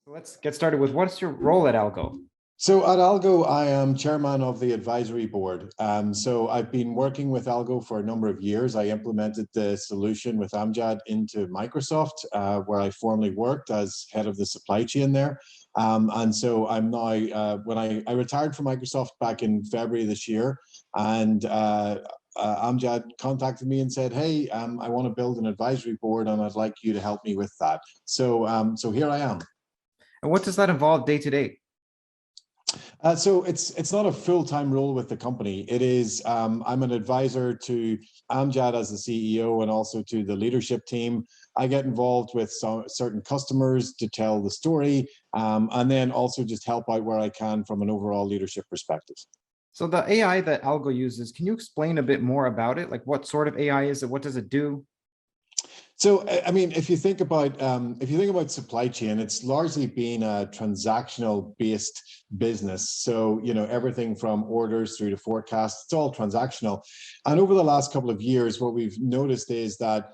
Let's get started with what's your role at Algo? So at Algo, I am chairman of the advisory board. So I've been working with Algo for a number of years. I implemented the solution with Amjad into Microsoft, where I formerly worked as head of the supply chain there. And so I'm now, when I retired from Microsoft back in February this year, and Amjad contacted me and said, "Hey, I want to build an advisory board, and I'd like you to help me with that." So here I am. And what does that involve day to day? So it's not a full-time role with the company. It is, I'm an advisor to Amjad as the CEO and also to the leadership team. I get involved with certain customers to tell the story, and then also just help out where I can from an overall leadership perspective. So the AI that Algo uses, can you explain a bit more about it? Like what sort of AI is it? What does it do? So, I mean, if you think about supply chain, it's largely been a transactional based business. So, everything from orders through to forecasts, it's all transactional. And over the last couple of years, what we've noticed is that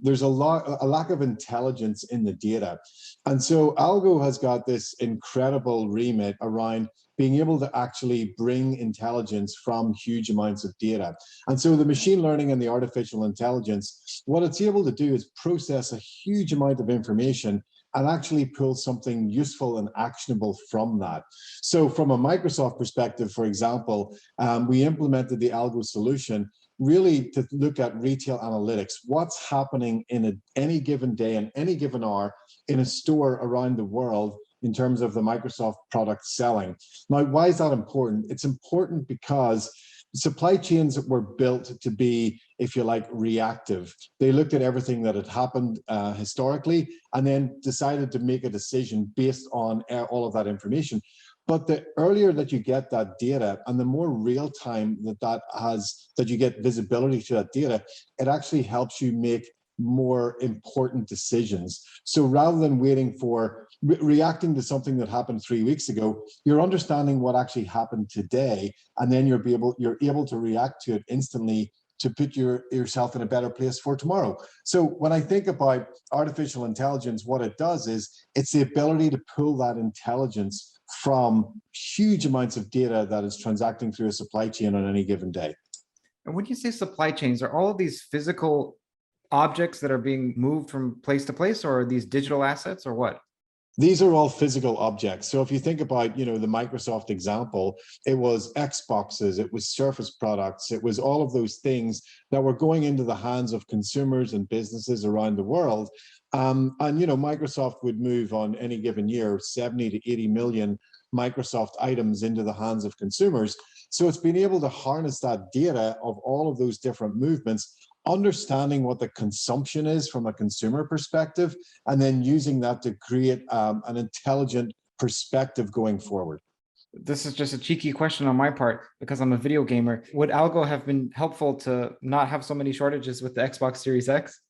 there's a lack of intelligence in the data. And so Algo has got this incredible remit around being able to actually bring intelligence from huge amounts of data. And so the machine learning and the artificial intelligence, what it's able to do is process a huge amount of information and actually pull something useful and actionable from that. So from a Microsoft perspective, for example, we implemented the Algo solution really to look at retail analytics, what's happening in any given day and any given hour in a store around the world in terms of the Microsoft product selling. Now, why is that important? It's important because supply chains were built to be, if you like, reactive. They looked at everything that had happened historically and then decided to make a decision based on all of that information. But the earlier that you get that data and the more real time that you get visibility to that data, it actually helps you make more important decisions. So rather than waiting for reacting to something that happened 3 weeks ago, you're understanding what actually happened today, and then you're able to react to it instantly to put yourself in a better place for tomorrow. So when I think about artificial intelligence, what it does is it's the ability to pull that intelligence from huge amounts of data that is transacting through a supply chain on any given day. And when you say supply chains, are all of these physical objects that are being moved from place to place, or are these digital assets, or what? These are all physical objects. So if you think about, the Microsoft example, it was Xboxes, it was Surface products, it was all of those things that were going into the hands of consumers and businesses around the world. Microsoft would move on any given year 70 to 80 million Microsoft items into the hands of consumers. So it's been able to harness that data of all of those different movements, understanding what the consumption is from a consumer perspective, and then using that to create an intelligent perspective going forward. This is just a cheeky question on my part because I'm a video gamer. Would Algo have been helpful to not have so many shortages with the Xbox Series X?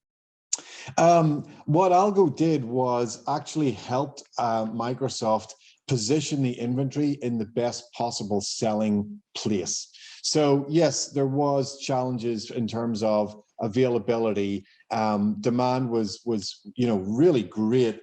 What Algo did was actually helped Microsoft position the inventory in the best possible selling place. So yes, there was challenges in terms of availability. Demand was really great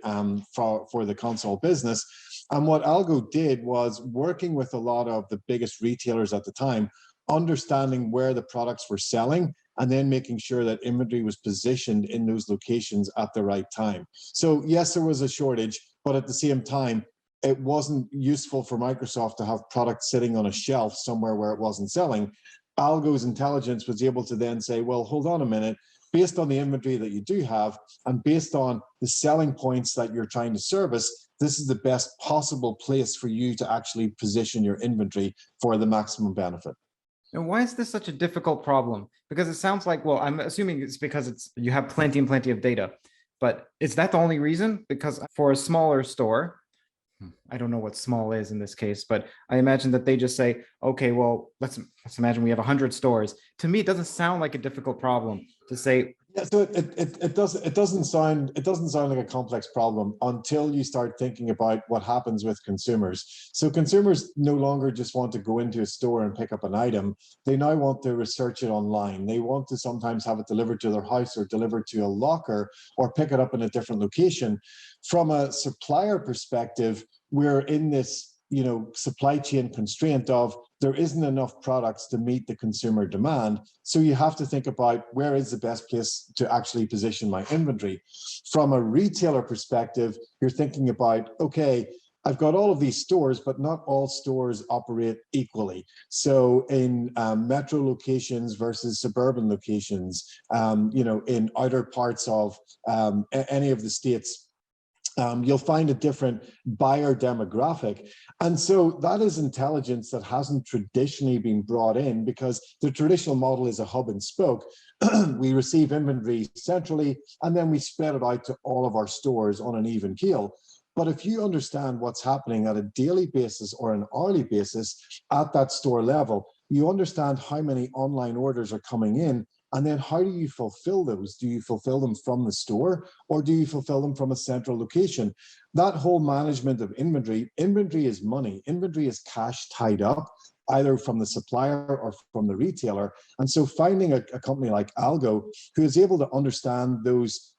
for the console business. And what Algo did was working with a lot of the biggest retailers at the time, understanding where the products were selling, and then making sure that inventory was positioned in those locations at the right time. So yes, there was a shortage, but at the same time, it wasn't useful for Microsoft to have products sitting on a shelf somewhere where it wasn't selling. Algo's intelligence was able to then say, well, hold on a minute, based on the inventory that you do have, and based on the selling points that you're trying to service, this is the best possible place for you to actually position your inventory for the maximum benefit. And why is this such a difficult problem? Because it sounds like, well, I'm assuming it's because you have plenty and plenty of data, but is that the only reason? Because for a smaller store, I don't know what small is in this case, but I imagine that they just say, okay, well, let's imagine we have 100 stores. To me, it doesn't sound like a difficult problem to say, Yeah, so it doesn't sound like a complex problem until you start thinking about what happens with consumers. So consumers no longer just want to go into a store and pick up an item. They now want to research it online. They want to sometimes have it delivered to their house or delivered to a locker or pick it up in a different location. From a supplier perspective, we're in this, supply chain constraint of there isn't enough products to meet the consumer demand. So you have to think about where is the best place to actually position my inventory. From a retailer perspective, you're thinking about, okay, I've got all of these stores, but not all stores operate equally. So in metro locations versus suburban locations, in outer parts of any of the states, you'll find a different buyer demographic. And so that is intelligence that hasn't traditionally been brought in, because the traditional model is a hub and spoke. We receive inventory centrally, and then we spread it out to all of our stores on an even keel. But if you understand what's happening at a daily basis or an hourly basis at that store level, you understand how many online orders are coming in. And then how do you fulfill those? Do you fulfill them from the store, or do you fulfill them from a central location? That whole management of inventory is money. Inventory is cash tied up, either from the supplier or from the retailer. And so finding a company like Algo, who is able to understand those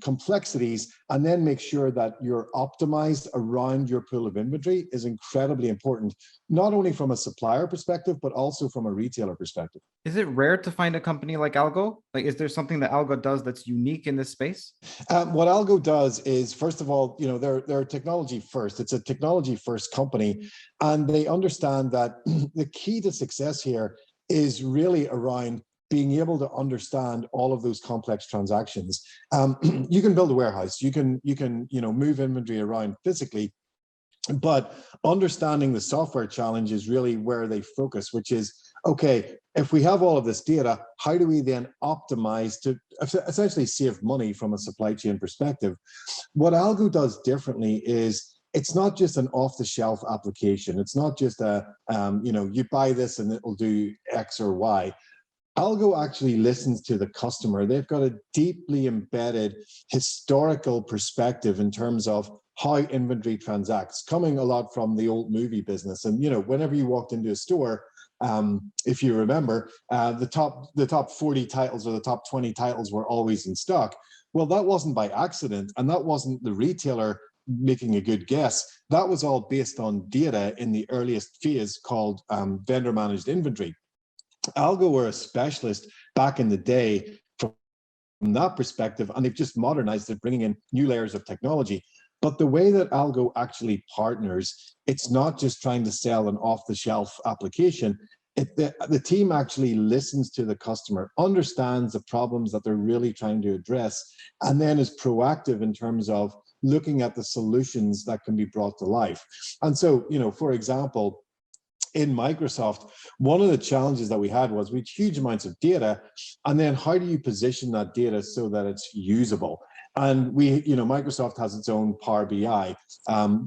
complexities and then make sure that you're optimized around your pool of inventory, is incredibly important, not only from a supplier perspective, but also from a retailer perspective. Is it rare to find a company like Algo? Like, is there something that Algo does that's unique in this space? What Algo does is, first of all, they're technology first. It's a technology first company, and they understand that the key to success here is really around being able to understand all of those complex transactions. You can build a warehouse, you can move inventory around physically, but understanding the software challenge is really where they focus, which is, okay, if we have all of this data, how do we then optimize to essentially save money from a supply chain perspective? What Algo does differently is, it's not just an off-the-shelf application. It's not just you buy this and it will do X or Y. Algo actually listens to the customer. They've got a deeply embedded historical perspective in terms of how inventory transacts, coming a lot from the old movie business. And whenever you walked into a store, if you remember, the top 40 titles or the top 20 titles were always in stock. Well, that wasn't by accident, and that wasn't the retailer making a good guess. That was all based on data in the earliest phase called vendor managed inventory. Algo were a specialist back in the day from that perspective, and they've just modernized it, bringing in new layers of technology. But the way that Algo actually partners, it's not just trying to sell an off-the-shelf application. The team actually listens to the customer, understands the problems that they're really trying to address, and then is proactive in terms of looking at the solutions that can be brought to life. And so, for example, in Microsoft, one of the challenges that we had was we had huge amounts of data, and then how do you position that data so that it's usable? And Microsoft has its own Power BI,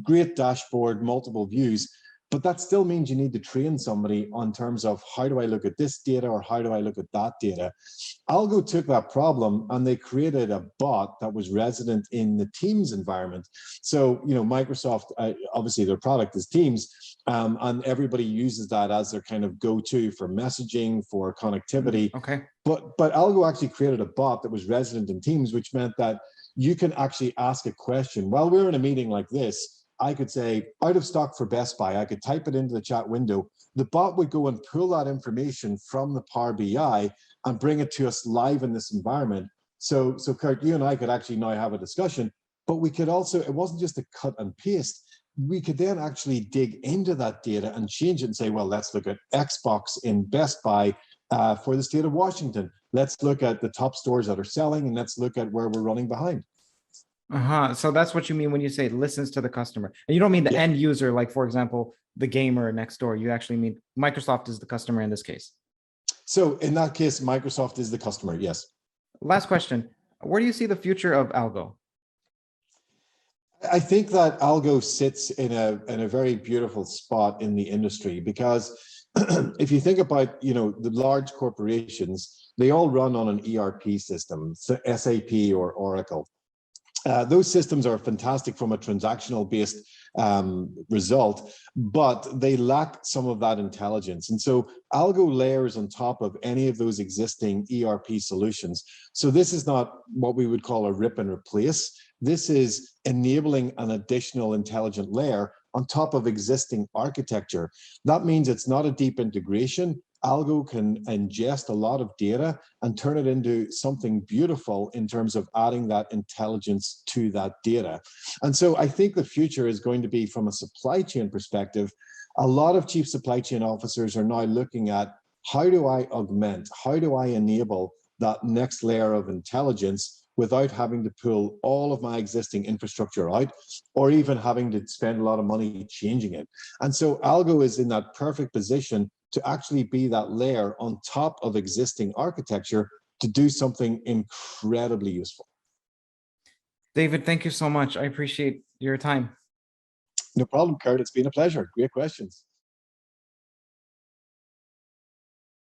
great dashboard, multiple views, but that still means you need to train somebody on terms of, how do I look at this data, or how do I look at that data? Algo took that problem and they created a bot that was resident in the Teams environment. So, Microsoft, obviously their product is Teams, and everybody uses that as their kind of go-to for messaging, for connectivity. Okay. But Algo actually created a bot that was resident in Teams, which meant that you can actually ask a question. While we're in a meeting like this, I could say, out of stock for Best Buy. I could type it into the chat window. The bot would go and pull that information from the Power BI and bring it to us live in this environment. So Curt, you and I could actually now have a discussion, but we could also, it wasn't just a cut and paste. We could then actually dig into that data and change it and say, well, let's look at Xbox in Best Buy for the state of Washington. Let's look at the top stores that are selling, and let's look at where we're running behind. So that's what you mean when you say listens to the customer. And you don't mean the end user, like, for example, the gamer next door. You actually mean Microsoft is the customer in this case. So in that case, Microsoft is the customer, yes. Last question. Where do you see the future of Algo? I think that Algo sits in a very beautiful spot in the industry, because if you think about, the large corporations, they all run on an ERP system, so SAP or Oracle. Those systems are fantastic from a transactional based result, but they lack some of that intelligence. And so Algo layers on top of any of those existing ERP solutions. So this is not what we would call a rip and replace. This is enabling an additional intelligent layer on top of existing architecture. That means it's not a deep integration. Algo can ingest a lot of data and turn it into something beautiful in terms of adding that intelligence to that data. And so I think the future is going to be, from a supply chain perspective, a lot of chief supply chain officers are now looking at, how do I augment, how do I enable that next layer of intelligence without having to pull all of my existing infrastructure out, or even having to spend a lot of money changing it. And so Algo is in that perfect position to actually be that layer on top of existing architecture to do something incredibly useful. David, thank you so much. I appreciate your time. No problem, Curt. It's been a pleasure. Great questions.